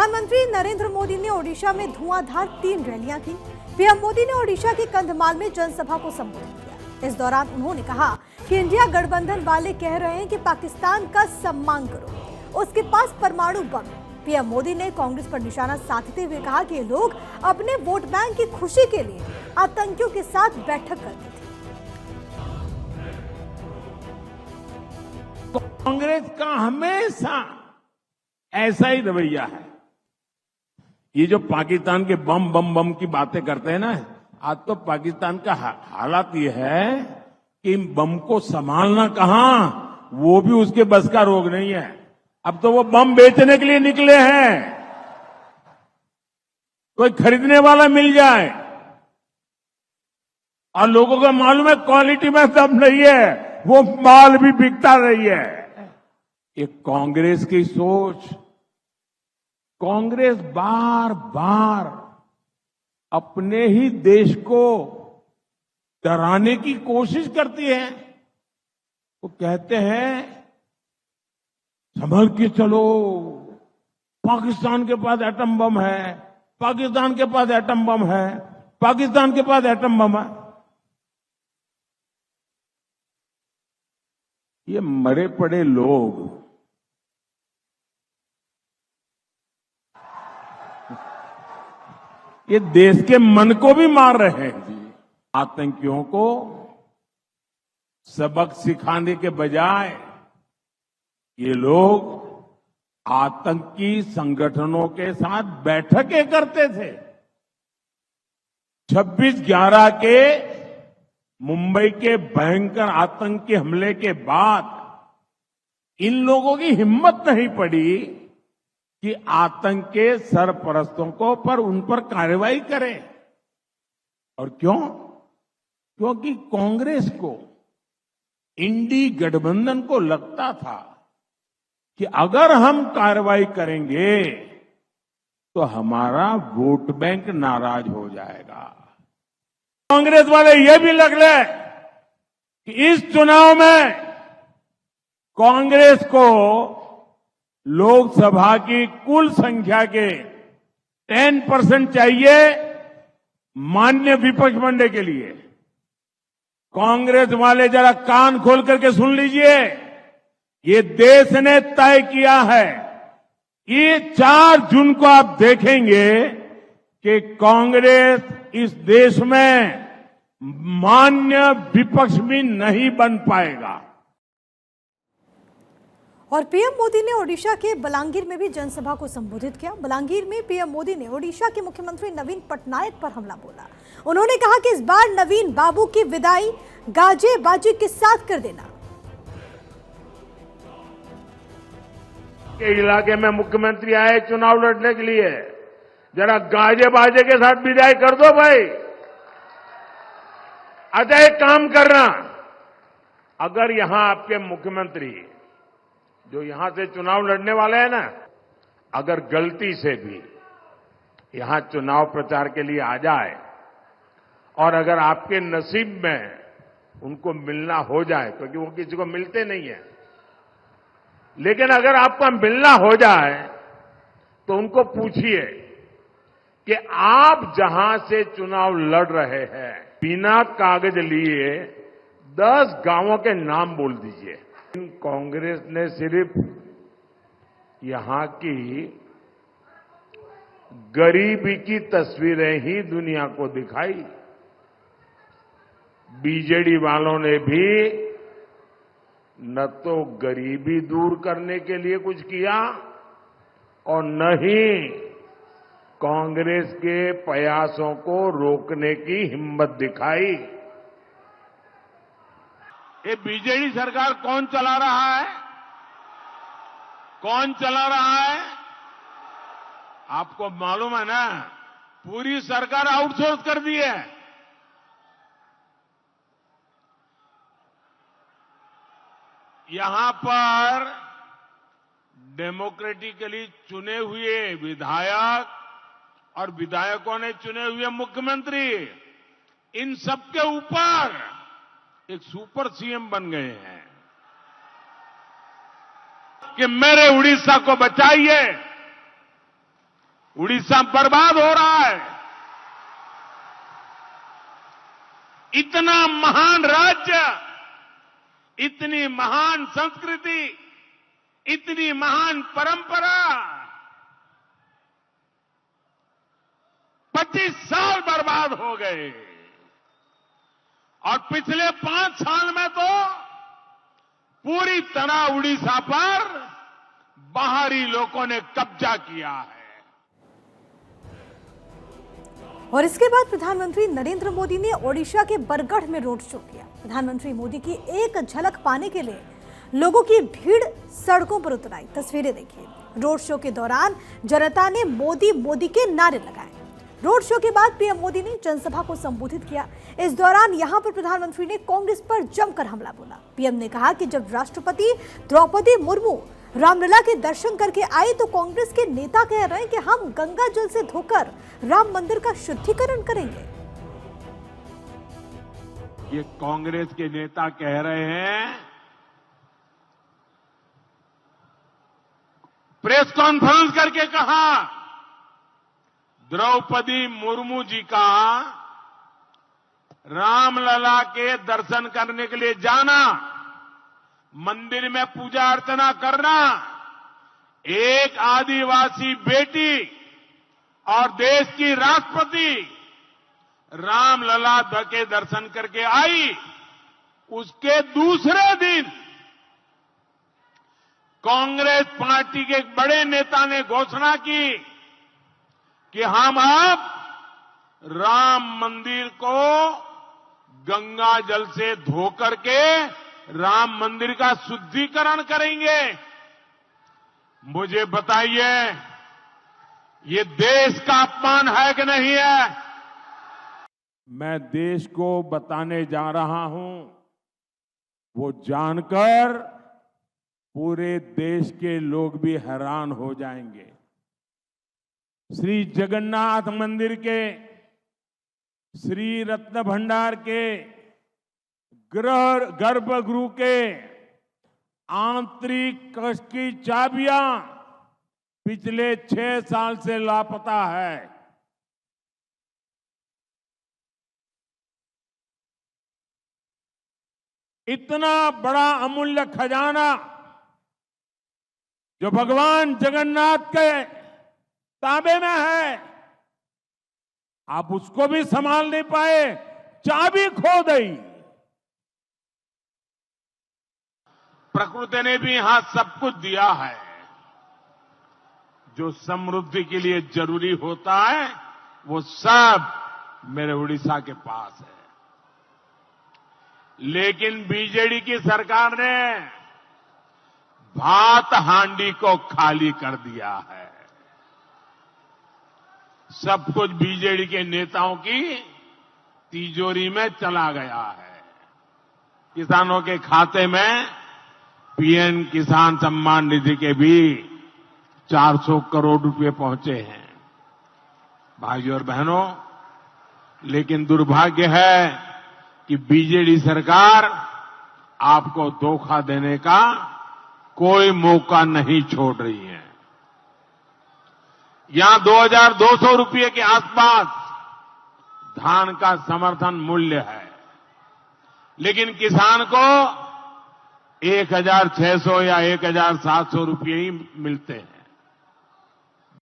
प्रधानमंत्री नरेंद्र मोदी ने ओडिशा में धुआंधार 3 रैलियां की। पीएम मोदी ने ओडिशा के कंधमाल में जनसभा को संबोधित किया। इस दौरान उन्होंने कहा कि इंडिया गठबंधन वाले कह रहे हैं कि पाकिस्तान का सम्मान करो, उसके पास परमाणु बम है। पीएम मोदी ने कांग्रेस पर निशाना साधते हुए कहा कि ये लोग अपने वोट बैंक की खुशी के लिए आतंकियों के साथ बैठक करते थे। कांग्रेस का हमेशा ऐसा ही रवैया है। ये जो पाकिस्तान के बम बम बम की बातें करते हैं ना, आज तो पाकिस्तान का हालात ये है कि बम को संभालना कहां, वो भी उसके बस का रोग नहीं है। अब तो वो बम बेचने के लिए निकले हैं, कोई खरीदने वाला मिल जाए। और लोगों को मालूम है क्वालिटी में दम नहीं है, वो माल भी बिकता नहीं है। ये कांग्रेस की सोच। कांग्रेस बार बार अपने ही देश को डराने की कोशिश करती है। वो कहते हैं संभल के चलो, पाकिस्तान के पास एटम बम है, पाकिस्तान के पास एटम बम है, पाकिस्तान के पास एटम बम है। ये मरे पड़े लोग ये देश के मन को भी मार रहे हैं जी। आतंकियों को सबक सिखाने के बजाय ये लोग आतंकी संगठनों के साथ बैठकें करते थे। 26/11 के मुंबई के भयंकर आतंकी हमले के बाद इन लोगों की हिम्मत नहीं पड़ी कि आतंक के सरपरस्तों को पर उन पर कार्रवाई करें। और क्यों? क्योंकि कांग्रेस को, इंडी गठबंधन को लगता था कि अगर हम कार्रवाई करेंगे तो हमारा वोट बैंक नाराज हो जाएगा। कांग्रेस वाले ये भी लग ले कि इस चुनाव में कांग्रेस को लोकसभा की कुल संख्या के 10% चाहिए मान्य विपक्ष बनने के लिए। कांग्रेस वाले जरा कान खोल करके सुन लीजिए, ये देश ने तय किया है। ये 4 जून को आप देखेंगे कि कांग्रेस इस देश में मान्य विपक्ष भी नहीं बन पाएगा। और पीएम मोदी ने ओडिशा के बलांगीर में भी जनसभा को संबोधित किया। बलांगीर में पीएम मोदी ने ओडिशा के मुख्यमंत्री नवीन पटनायक पर हमला बोला। उन्होंने कहा कि इस बार नवीन बाबू की विदाई गाजे बाजी के साथ कर देना। के इलाके में मुख्यमंत्री आए चुनाव लड़ने के लिए, जरा गाजे बाजे के साथ विदाई कर दो भाई। अच्छा एक काम करना, अगर यहां आपके मुख्यमंत्री जो यहां से चुनाव लड़ने वाले हैं ना, अगर गलती से भी यहां चुनाव प्रचार के लिए आ जाए और अगर आपके नसीब में उनको मिलना हो जाए, क्योंकि वो किसी को मिलते नहीं है, लेकिन अगर आपका मिलना हो जाए तो उनको पूछिए कि आप जहां से चुनाव लड़ रहे हैं, बिना कागज लिए 10 गांवों के नाम बोल दीजिए। कांग्रेस ने सिर्फ यहां की गरीबी की तस्वीरें ही दुनिया को दिखाई। बीजेडी वालों ने भी न तो गरीबी दूर करने के लिए कुछ किया और न ही कांग्रेस के प्रयासों को रोकने की हिम्मत दिखाई। ये बीजेडी सरकार कौन चला रहा है? कौन चला रहा है? आपको मालूम है ना, पूरी सरकार आउटसोर्स कर दी है। यहां पर डेमोक्रेटिकली चुने हुए विधायक और विधायकों ने चुने हुए मुख्यमंत्री, इन सबके ऊपर एक सुपर सीएम बन गए हैं कि मेरे उड़ीसा को बचाइए, उड़ीसा बर्बाद हो रहा है। इतना महान राज्य, इतनी महान संस्कृति, इतनी महान परंपरा 25 साल बर्बाद हो गए और पिछले 5 साल में तो पूरी तरह उड़ीसा पर बाहरी लोगों ने कब्जा किया है। और इसके बाद प्रधानमंत्री नरेंद्र मोदी ने ओडिशा के बरगढ़ में रोड शो किया। प्रधानमंत्री मोदी की एक झलक पाने के लिए लोगों की भीड़ सड़कों पर उतर आई। तस्वीरें देखिए। रोड शो के दौरान जनता ने मोदी मोदी के नारे लगाए। रोड शो के बाद पीएम मोदी ने जनसभा को संबोधित किया। इस दौरान यहां पर प्रधानमंत्री ने कांग्रेस पर जमकर हमला बोला। पीएम ने कहा कि जब राष्ट्रपति द्रौपदी मुर्मू रामलला के दर्शन करके आई तो कांग्रेस के नेता कह रहे हैं कि हम गंगा जल से धोकर राम मंदिर का शुद्धिकरण करेंगे। ये कांग्रेस के नेता कह रहे हैं, प्रेस कॉन्फ्रेंस करके कहा द्रौपदी मुर्मू जी का रामलला के दर्शन करने के लिए जाना, मंदिर में पूजा अर्चना करना, एक आदिवासी बेटी और देश की राष्ट्रपति रामलला के दर्शन करके आई, उसके दूसरे दिन कांग्रेस पार्टी के एक बड़े नेता ने घोषणा की कि हम अब राम मंदिर को गंगा जल से धो करके राम मंदिर का शुद्धिकरण करेंगे। मुझे बताइए, ये देश का अपमान है कि नहीं है? मैं देश को बताने जा रहा हूं, वो जानकर पूरे देश के लोग भी हैरान हो जाएंगे। श्री जगन्नाथ मंदिर के, श्री रत्न भंडार के, गर्भगृह के आंतरिक कक्ष की चाबियां पिछले 6 साल से लापता है। इतना बड़ा अमूल्य खजाना जो भगवान जगन्नाथ के ताबे में है, आप उसको भी संभाल नहीं पाए, चाबी खो दी। प्रकृति ने भी यहां सब कुछ दिया है, जो समृद्धि के लिए जरूरी होता है वो सब मेरे उड़ीसा के पास है। लेकिन बीजेडी की सरकार ने भात हांडी को खाली कर दिया है। सब कुछ बीजेडी के नेताओं की तिजोरी में चला गया है। किसानों के खाते में पीएम किसान सम्मान निधि के भी 400 करोड़ रुपए पहुंचे हैं। भाइयों और बहनों, लेकिन दुर्भाग्य है कि बीजेडी सरकार आपको धोखा देने का कोई मौका नहीं छोड़ रही है। यहां 2200 रुपये के आसपास धान का समर्थन मूल्य है, लेकिन किसान को 1600 या 1700 रुपये ही मिलते हैं।